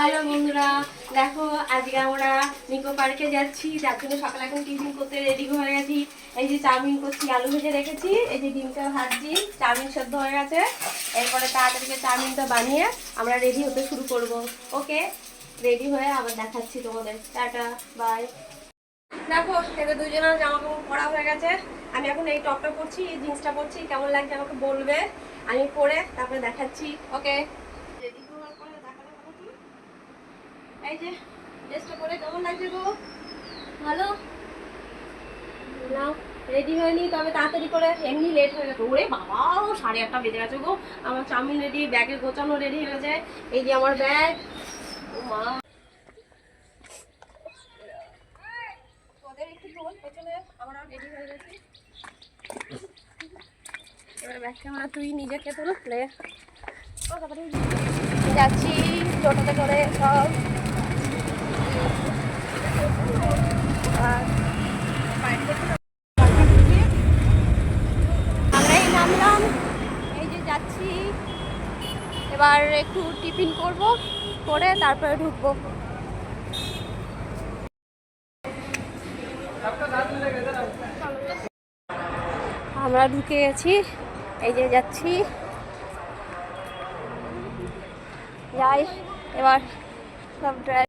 Hello বন্ধুরা, দেখো আজকে আমরা নিকো পার্কে যাচ্ছি, যার জন্য সকালে এখন টিফিন করতে রেডি হয়ে গেছি। এই যে চাউমিন করছি, আলু ভেজে রেখেছি, এই যে ডিমটা ভাজছি, চাউমিন সেদ্ধ হয়ে গেছে। এরপরে তাড়াতাড়ি চাউমিনটা বানিয়ে আমরা রেডি হতে শুরু করব। ওকে, রেডি হয়ে আবার দেখাচ্ছি তোমাদের। Tata, bye. দেখো এদের দুজনের জামা কাপড় পরা হয়ে গেছে। আমি এখন এই টপটা পরছি, এই জিন্সটা পরছি, কেমন লাগছে আমাকে বলবে। আমি পরে তারপরে দেখাচ্ছি। ওকে, রেডি হওয়ার পরে দেখাতে হবে। এই যে ড্রেসটা পরে কেমন লাগছে গো? ভালো নাও, রেডি হয়নি, তবে তাড়াতাড়ি করে, এমনি লেট হয়ে গেছে। ওরে বাবা, 8:30 বেজে গেছে গো। আমার চাউমিন রেডি, ব্যাগে গোছানো রেডি হয়ে গেছে। এই যে আমার ব্যাগ। ও মা, তোদের একটু দোল পেছনে, আমরা রেডি হয়ে গেছি। এবার ব্যাগ ক্যামেরা তুই নিজেকে তোল, প্লে যাচ্ছি টোটোতে করে সব। আমরাই নামলাম, এই যে যাচ্ছি। এবার একটু টিফিন করব, করে তারপরে ঢুকবো। আমরা ঢুকে গেছি, এই যে যাচ্ছি। যাই এবার সব